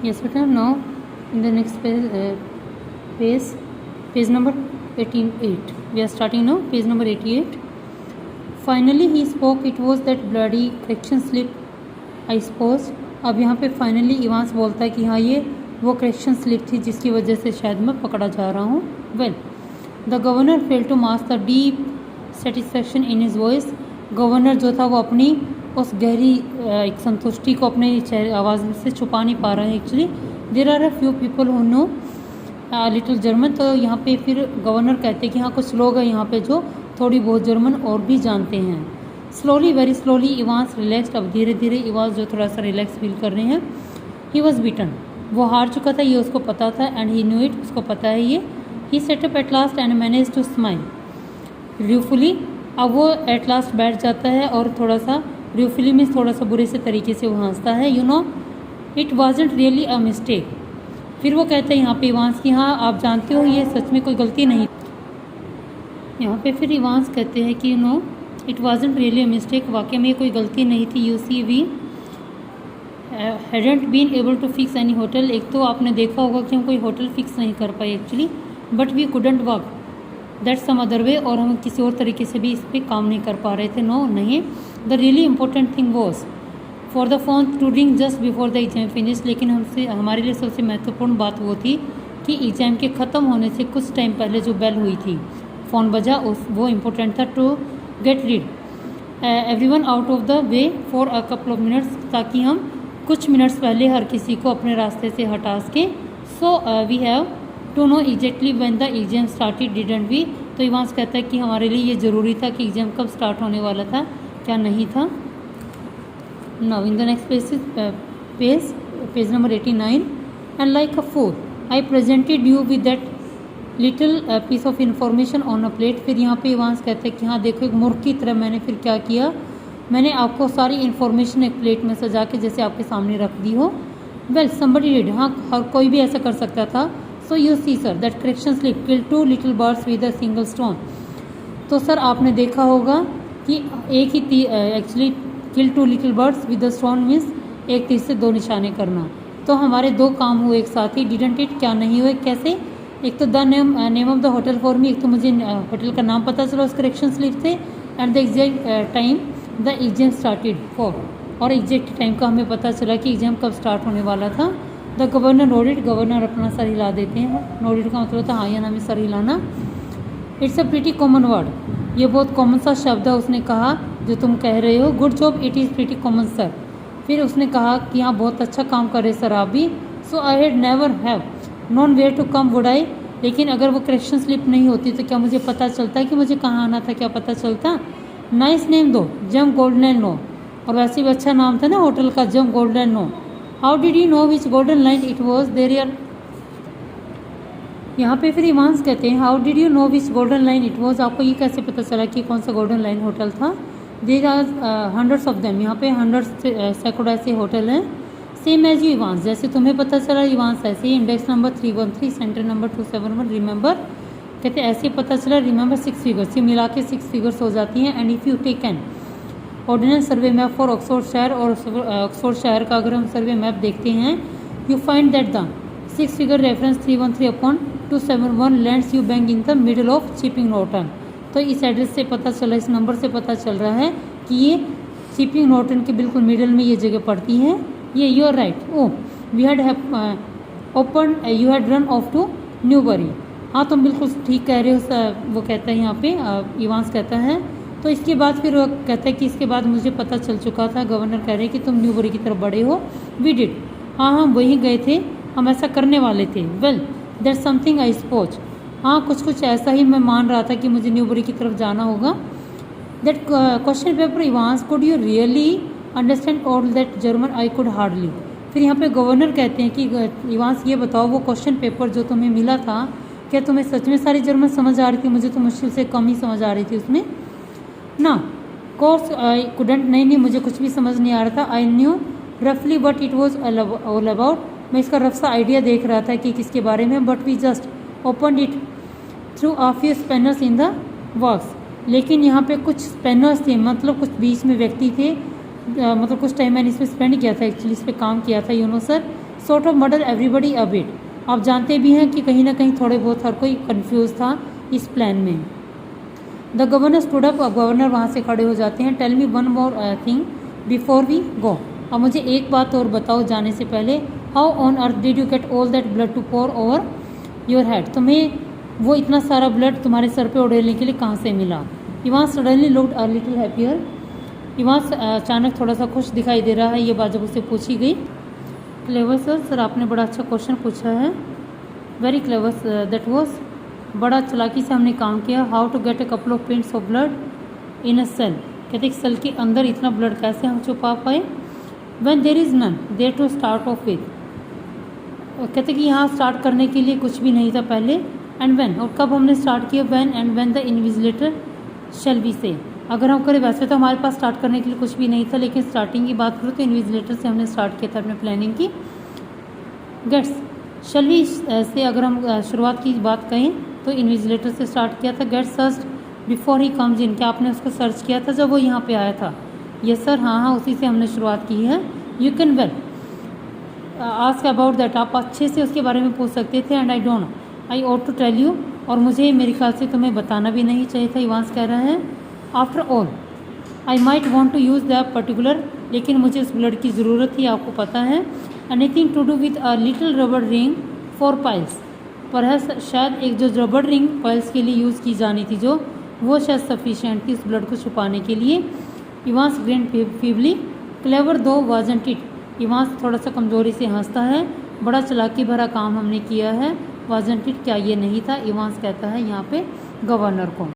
Yes, better. Now, in the next page number 88. We are starting now, page number 88. Finally he spoke. It was that bloody correction slip, I suppose. अब यहाँ पे finally Evans बोलता है कि हाँ ये वो करेक्शन स्लिप थी जिसकी वजह से शायद मैं पकड़ा जा रहा हूँ. Well, the governor fail to mask the deep satisfaction in his voice. Governor जो था वो अपनी उस गहरी एक संतुष्टि को अपने आवाज़ से छुपा नहीं पा रहा है. Actually there are a few people who know little German. तो यहाँ पे फिर गवर्नर कहते हैं कि हाँ कुछ लोग हैं यहाँ पे जो थोड़ी बहुत जर्मन और भी जानते हैं. Slowly, very slowly Evans relaxed. अब धीरे धीरे इवांस जो थोड़ा सा रिलैक्स फील कर रहे हैं. He was beaten. वो हार चुका था, ये उसको पता था. And he knew it. उसको पता है ये. He set up at last and manage to smile ruefully. अब वो एट लास्ट बैठ जाता है और थोड़ा सा रूफुली में थोड़ा सा बुरे से तरीके से वो हंसता है. You know it wasn't really a mistake. फिर वो कहते हैं यहाँ पे इवांस की हाँ आप जानते हो ये सच में कोई गलती नहीं. यहाँ पे फिर इवांस कहते हैं कि you know it wasn't really a mistake. वाकई में कोई गलती नहीं थी. You see we hadn't been able to fix any hotel. एक तो आपने देखा होगा कि हम कोई होटल फिक्स नहीं कर पाए actually. But we couldn't work that some other way. और हम किसी और तरीके से भी इस पर काम नहीं कर पा रहे थे. नो नहीं. The really important thing was for the phone to ring just before the exam finish. लेकिन हमारे लिए सबसे महत्वपूर्ण बात वो थी कि एग्ज़ाम के ख़त्म होने से कुछ टाइम पहले जो बेल हुई थी, फ़ोन बजा, वो इम्पोर्टेंट था. To get rid everyone out of the way for a couple of minutes. ताकि हम कुछ मिनट्स पहले हर किसी को अपने रास्ते से हटा सके. So we have to know exactly when the exam started didn't we. तो इवांस कहता है कि हमारे लिए ये ज़रूरी था कि एग्ज़ाम कब स्टार्ट होने वाला था, क्या नहीं था. Now in the next page number 89. And like a fool I presented you with that little piece of information on a plate. फिर यहाँ पे इवांस कहते हैं कि हाँ देखो एक मूर्ख की तरह मैंने फिर क्या किया, मैंने आपको सारी इन्फॉर्मेशन एक प्लेट में सजा के जैसे आपके सामने रख दी हो. Well somebody did. हाँ हर कोई भी ऐसा कर सकता था. So you see sir that correction slip killed 2 little birds with a single stone. तो सर आपने देखा होगा कि एक ही actually kill 2 little birds with the stone means एक तीर से 2 निशाने करना. तो हमारे 2 काम हुए एक साथ ही. डिडंट इट क्या नहीं हुए, कैसे. एक तो the name of the hotel for me. एक तो मुझे होटल का नाम पता चला उस करेक्शन स्लिप से. And the exact time the exam started for. और एग्जैक्ट टाइम का हमें पता चला कि एग्जाम कब स्टार्ट होने वाला था. The governor nodded. गवर्नर अपना सर हिला देते हैं. नोडिड का मतलब था हाँ या ना में सर हिलाना. It's a pretty common word. ये बहुत कॉमन सा शब्द है. उसने कहा जो तुम कह रहे हो. Good job it is pretty common sir. फिर उसने कहा कि हाँ बहुत अच्छा काम कर रहे सर आप भी. So I had never have known where to come would I. लेकिन अगर वो करेक्शन स्लिप नहीं होती तो क्या मुझे पता चलता कि मुझे कहाँ आना था, क्या पता चलता. नाइस नेम दो, जम गोल्डन नो. और वैसे भी अच्छा नाम था ना होटल का, जम golden no. How did you know which golden line it was there are. यहाँ पे फिर इवांस कहते हैं how did you know which golden line it was. आपको ये कैसे पता चला कि कौन सा गोल्डन लाइन होटल था. There are hundreds of them. यहाँ पे हंड्रेड्स सैकड़ों ऐसे होटल हैं. सेम एज यू इवांस, जैसे तुम्हें पता चला इवांस ऐसे ही. Index number 313 centre number 271. Remember कहते हैं ऐसे पता चला. रिमेंबर 6 फिगर्स, ये मिला के 6 फिगर्स हो जाती हैं. And if you take an ordnance survey map for Oxford शहर. और ऑक्सफोर्ड शहर का अगर हम सर्वे मैप देखते हैं you find that the 6 figure reference 313/271 lands you bank in the middle of chipping Norton. तो इस एड्रेस से पता चला, इस नंबर से पता चल रहा है कि ये चिपिंग नॉर्टन के बिल्कुल मिडल में ये जगह पड़ती है. ये you are right. Oh we had open you had run off to Newbury. हाँ तुम बिल्कुल ठीक कह रहे हो. वो कहता है यहाँ पे इवांस कहता है. तो इसके बाद फिर वो कहता है कि इसके बाद मुझे पता चल चुका था. गवर्नर कह रहे हैं कि तुम न्यूबरी की तरफ बढ़े हो. We did. हाँ हम वहीं गए थे, हम ऐसा करने वाले थे. Well that's something I suppose. हाँ कुछ ऐसा ही मैं मान रहा था कि मुझे न्यूबरी की तरफ जाना होगा. That question paper Evans could you really understand all that German. I could hardly. फिर यहाँ पे गवर्नर कहते हैं कि इवांस ये बताओ वो क्वेश्चन पेपर जो तुम्हें मिला था क्या तुम्हें सच में सारी जर्मन समझ आ रही थी. मुझे तो मुश्किल से कम ही समझ आ रही थी उसमें ना. Course I couldn't. नहीं मुझे कुछ भी समझ नहीं आ रहा था. आई न्यू रफली but it was all about. मैं इसका रफ सा आइडिया देख रहा था कि किसके बारे में. But we just open it through a few spanners in the works. लेकिन यहाँ पे कुछ स्पेनर्स थे, मतलब कुछ बीच में व्यक्ति थे. मतलब कुछ टाइम मैंने इसमें स्पेंड किया था एक्चुअली, इस पर काम किया था. You know sir. Sort of murder everybody a bit. आप जानते भी हैं कि कहीं ना कहीं थोड़े बहुत हर कोई कंफ्यूज था इस प्लान में। The governor stood up, governor वहाँ से खड़े हो जाते हैं। Tell me one more thing before we go. अब मुझे एक बात और बताओ जाने से पहले। How on earth did you get all that blood to pour over your head. तुम्हें वो इतना सारा ब्लड तुम्हारे सर पे उड़ेलने के लिए कहाँ से मिला। Ivan suddenly looked a little happier. Ivan अचानक थोड़ा सा खुश दिखाई दे रहा है। ये बात जब उससे पूछी गई। क्लेवर सर आपने बड़ा अच्छा क्वेश्चन पूछा है। Very clever that was. बड़ा चालाकी से हमने काम किया। How to get a couple of pints of blood in a cell. कहते सेल के अंदर इतना ब्लड कैसे हम छुपा पाए। When there is none there to start off with. कहते कि यहाँ स्टार्ट करने के लिए कुछ भी नहीं था पहले। एंड व्हेन, और कब हमने स्टार्ट किया। When and when the invigilator shall be से। अगर हम करें वैसे तो हमारे पास स्टार्ट करने के लिए कुछ भी नहीं था, लेकिन स्टार्टिंग की बात करूँ तो इन्विजिलेटर से हमने स्टार्ट किया था अपने प्लानिंग की। गेट्स शैल वी से अगर हम शुरुआत की बात कहें तो इन्विजिलेटर से स्टार्ट किया था। Get search before he comes in. क्या आपने उसको सर्च किया था जब वो यहाँ पे आया था। यस सर, हाँ उसी से हमने शुरुआत की है। You can well ask about that. आप अच्छे से उसके बारे में पूछ सकते थे। And I ought to tell you, और मुझे मेरे ख्याल से तुम्हें बताना भी नहीं चाहिए था। इवांस कह रहा है after all I might want to use that particular, लेकिन मुझे उस ब्लड की ज़रूरत थी, आपको पता है। Anything to do with a little rubber ring for piles. पर है शायद एक जो रबर रिंग पाइल्स के लिए यूज़ की जानी थी, जो वो शायद सफिशिएंट थी उस ब्लड को छुपाने के लिए। Evans grain feebly. क्लेवर दो वाजंट इट। इवांस थोड़ा सा कमज़ोरी से हंसता है। बड़ा चालाकी भरा काम हमने किया है। वाजंट इट, क्या ये नहीं था। इवांस कहता है यहाँ पे गवर्नर को।